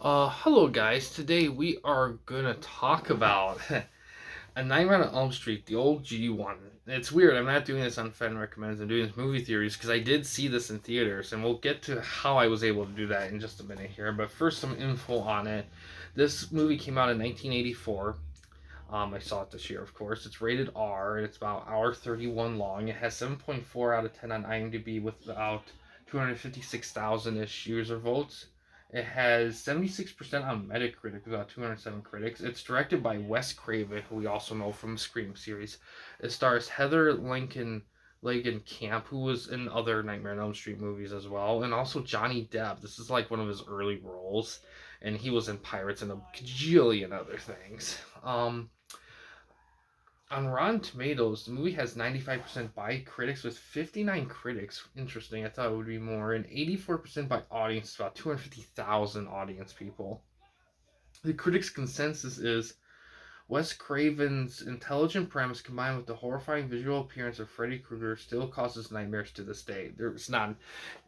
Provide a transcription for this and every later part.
Hello guys. Today we are gonna talk about A Nightmare on Elm Street, the old G one. It's weird. I'm not doing this on Fan Recommends. I'm doing this movie theories because I did see this in theaters, and we'll get to how I was able to do that in just a minute here. But first, some info on it. This movie came out in 1984. I saw it this year, of course. It's rated R, and it's about hour 31 long. It has 7.4 out of 10 on IMDb with about 256,000 ish user votes. It has 76% on Metacritic, about 207 critics. It's directed by Wes Craven, who we also know from the Scream series. It stars Heather Langenkamp, who was in other Nightmare on Elm Street movies as well, and also Johnny Depp. This is like one of his early roles, and he was in Pirates and a gajillion other things. On Rotten Tomatoes, the movie has 95% by critics with 59 critics. Interesting. I thought it would be more. And 84% by audience, about 250,000 audience people. The critics' consensus is Wes Craven's intelligent premise combined with the horrifying visual appearance of Freddy Krueger still causes nightmares to this day. There's not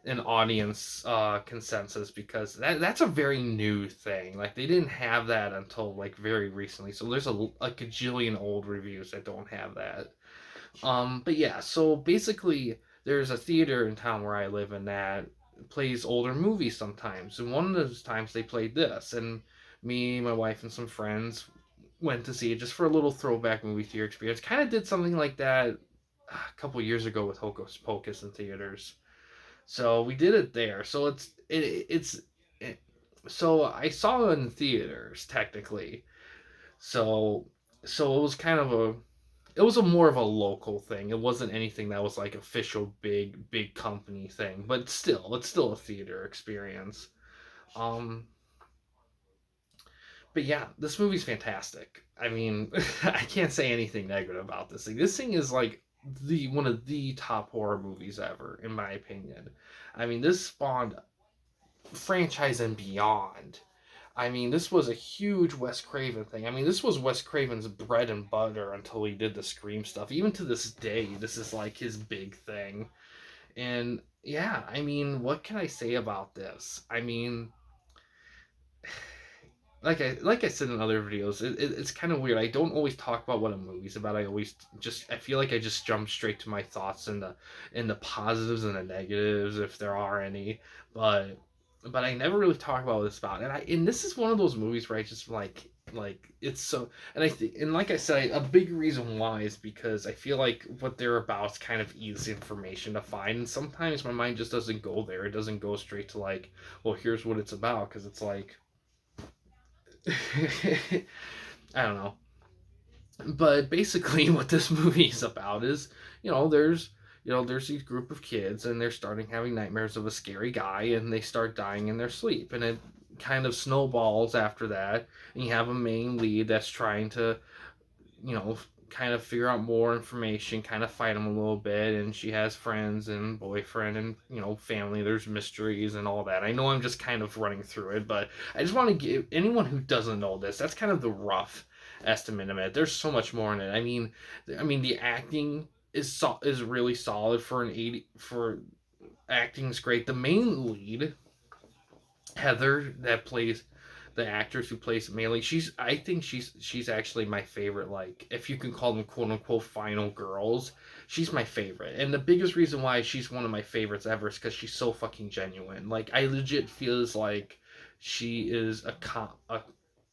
an audience consensus because that's a very new thing. Like they didn't have that until like very recently. So there's a gajillion old reviews that don't have that. But yeah, so basically there's a theater in town where I live in that plays older movies sometimes. And one of those times they played this, and me, my wife, and some friends went to see it just for a little throwback movie theater experience. Kind of did something like that a couple years ago with Hocus Pocus in theaters. So we did it there. So it, so I saw it in theaters technically. So so it was kind of a it was a more of a local thing. It wasn't anything that was like official big company thing, but still, it's still a theater experience. Um, but yeah, this movie's fantastic. I mean, I can't say anything negative about this thing. This thing is like the one of the top horror movies ever, in my opinion. I mean, this spawned franchise and beyond. I mean, this was a huge Wes Craven thing. I mean, this was Wes Craven's bread and butter until he did the Scream stuff. Even to this day, this is like his big thing. And yeah, I mean, what can I say about this? I mean, like I said in other videos, it's kind of weird. I don't always talk about what a movie's about. I feel like I just jump straight to my thoughts and the positives and the negatives if there are any. But but I never really talk about what it's about. And this is one of those movies where I just like it's so and I think and like I said, a big reason why is because I feel like what they're about is kind of easy information to find, and sometimes my mind just doesn't go there. It doesn't go straight to like, well, here's what it's about, because it's like I don't know. But basically, what this movie is about is, there's these group of kids, and they're starting having nightmares of a scary guy, and they start dying in their sleep, and it kind of snowballs after that. And you have a main lead that's trying to, you know, kind of figure out more information, kind of fight him a little bit, and she has friends and boyfriend and family. There's mysteries and all that. I know I'm just kind of running through it, but I just want to give anyone who doesn't know this. That's kind of the rough estimate of it. There's so much more in it. I mean, the acting is really solid for an 80 for acting's great. The main lead, Heather, that plays the actress who plays Melee, I think she's actually my favorite. Like, if you can call them quote unquote final girls, she's my favorite. And the biggest reason why she's one of my favorites ever is because she's so fucking genuine. Like, I legit feels like she is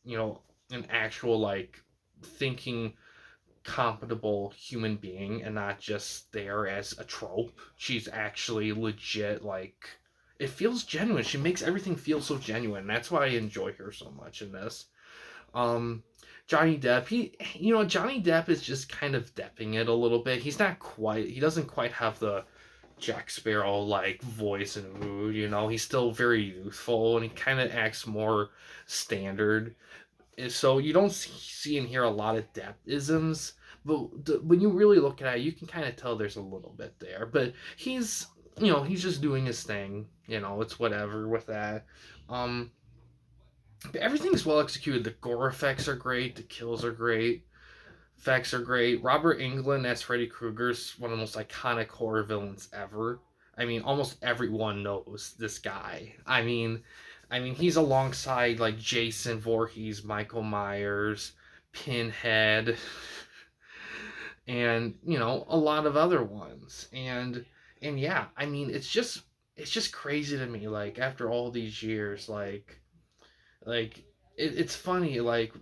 you know an actual like thinking compatible human being and not just there as a trope. She's actually legit, like, it feels genuine. She makes everything feel so genuine. That's why I enjoy her so much in this. Um Johnny Depp, Johnny Depp is just kind of depping it a little bit. He doesn't quite have the Jack Sparrow like voice and mood, He's still very youthful and he kind of acts more standard, so you don't see and hear a lot of depth isms, but when you really look at it, you can kind of tell there's a little bit there. But he's just doing his thing. It's whatever with that. Um, but everything's well executed. The gore effects are great. The kills are great. Effects are great. Robert Englund as Freddy Krueger's one of the most iconic horror villains ever. I mean, almost everyone knows this guy. I mean, I mean, he's alongside like Jason Voorhees, Michael Myers, Pinhead, and a lot of other ones. And yeah, I mean, it's just crazy to me. Like after all these years, like it's funny. Like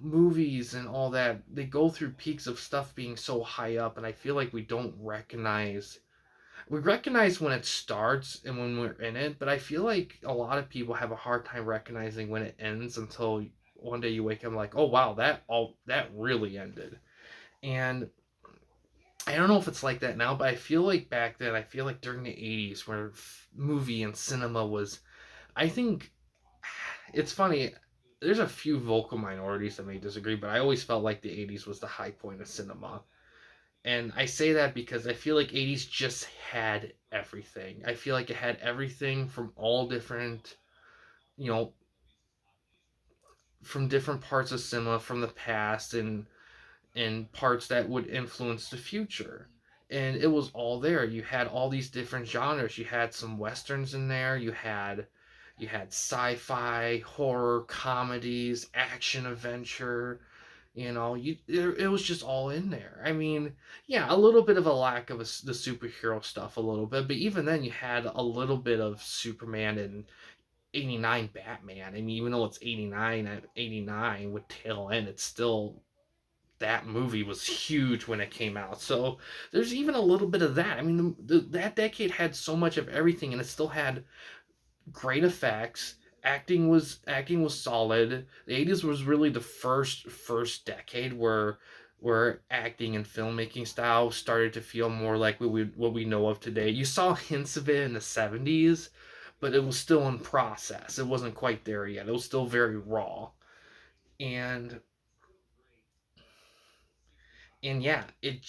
movies and all that, they go through peaks of stuff being so high up, and I feel like we recognize when it starts and when we're in it, but I feel like a lot of people have a hard time recognizing when it ends until one day you wake up like, oh wow, that really ended. And I don't know if it's like that now, but I feel like back then, I feel like during the 80s where movie and cinema was, I think it's funny. There's a few vocal minorities that may disagree, but I always felt like the 80s was the high point of cinema. And I say that because I feel like 80s just had everything. I feel like it had everything from all different, you know, from different parts of cinema from the past and parts that would influence the future. And it was all there. You had all these different genres. You had some westerns in there. You had sci-fi, horror, comedies, action, adventure. It was just all in there. I mean, yeah, a little bit of a lack of the superhero stuff, a little bit, but even then, you had a little bit of Superman and '89 Batman. I mean, even though it's '89 at '89 with tail end, it's still that movie was huge when it came out. So there's even a little bit of that. I mean, that decade had so much of everything, and it still had great effects. Acting was solid. The '80s was really the first decade where acting and filmmaking style started to feel more like what we know of today. You saw hints of it in the '70s, but it was still in process. It wasn't quite there yet. It was still very raw. And and yeah, it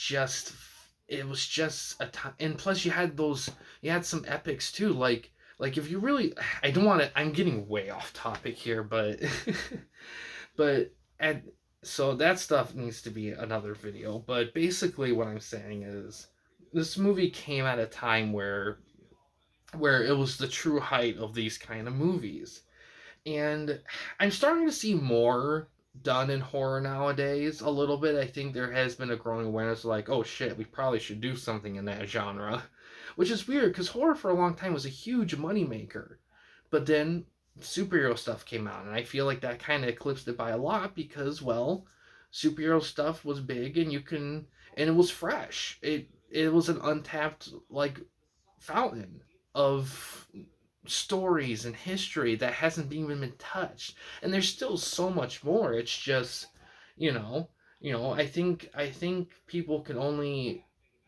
was just a time. And plus, you had some epics too. Like if you really, I don't want to. I'm getting way off topic here, but but at so that stuff needs to be another video. But basically, what I'm saying is, this movie came at a time where it was the true height of these kind of movies. And I'm starting to see more done in horror nowadays a little bit. I think there has been a growing awareness like, oh shit, we probably should do something in that genre. Which is weird because horror for a long time was a huge moneymaker. But then superhero stuff came out, and I feel like that kind of eclipsed it by a lot because, well, superhero stuff was big and it was fresh. It was an untapped like fountain of stories and history that hasn't even been touched. And there's still so much more. It's just, you know, I think people can only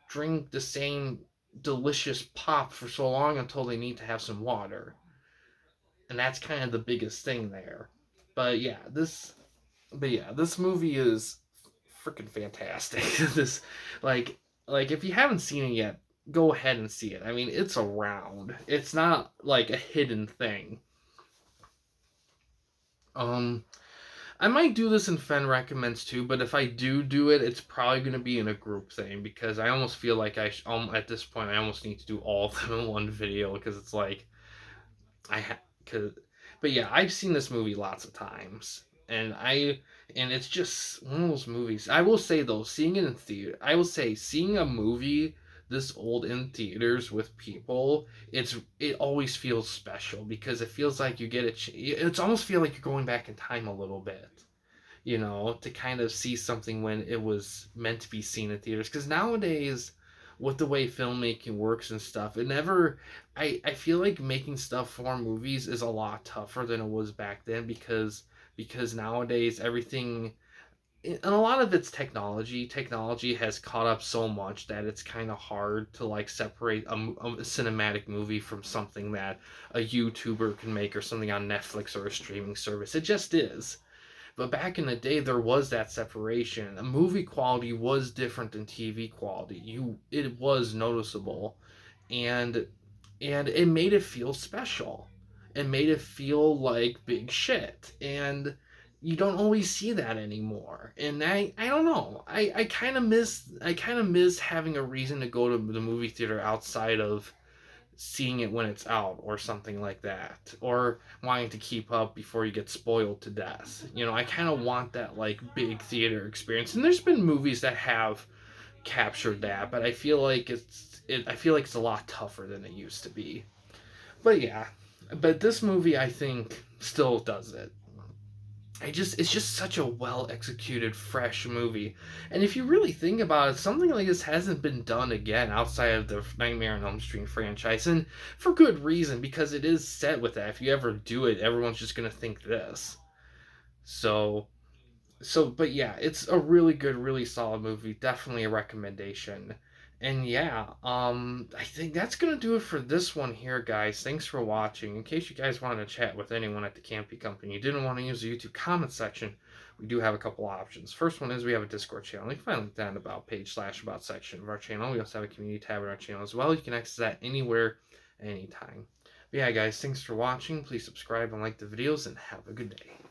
drink the same delicious pop for so long until they need to have some water. And that's kind of the biggest thing there. But yeah, this movie is freaking fantastic. this like like if you haven't seen it yet, go ahead and see it. I mean, it's around. It's not like a hidden thing. Um, I might do this in Fen recommends too, but if I do it, it's probably gonna be in a group thing because I almost feel like at this point I almost need to do all of them in one video because it's like I ha- cause, but yeah, I've seen this movie lots of times, and it's just one of those movies. I will say though, seeing it in theater, I will say seeing a movie this old in theaters with people, it always feels special because it feels like you get it's almost feel like you're going back in time a little bit, to kind of see something when it was meant to be seen in theaters. Because nowadays, with the way filmmaking works and stuff, it never. I feel like making stuff for movies is a lot tougher than it was back then because nowadays everything and a lot of it's technology. Technology has caught up so much that it's kind of hard to like separate a cinematic movie from something that a YouTuber can make or something on Netflix or a streaming service. It just is. But back in the day, there was that separation. A movie quality was different than TV quality. It was noticeable, and it made it feel special. It made it feel like big shit, and you don't always see that anymore. And I don't know. I kind of miss having a reason to go to the movie theater outside of seeing it when it's out or something like that, or wanting to keep up before you get spoiled to death. I kind of want that like big theater experience, and there's been movies that have captured that, but I feel like it's a lot tougher than it used to be. But yeah, but this movie I think still does it. It's just such a well executed, fresh movie. And if you really think about it, something like this hasn't been done again outside of the Nightmare on Elm Street franchise, and for good reason, because it is set with that. If you ever do it, everyone's just gonna think this. So, but yeah, it's a really good, really solid movie. Definitely a recommendation. And yeah, I think that's gonna do it for this one here, guys. Thanks for watching. In case you guys wanted to chat with anyone at the Campy Company, you didn't want to use the YouTube comment section, we do have a couple options. First one is we have a Discord channel. You can find a link down in the about page / about section of our channel. We also have a community tab in our channel as well. You can access that anywhere, anytime. But yeah, guys, thanks for watching. Please subscribe and like the videos, and have a good day.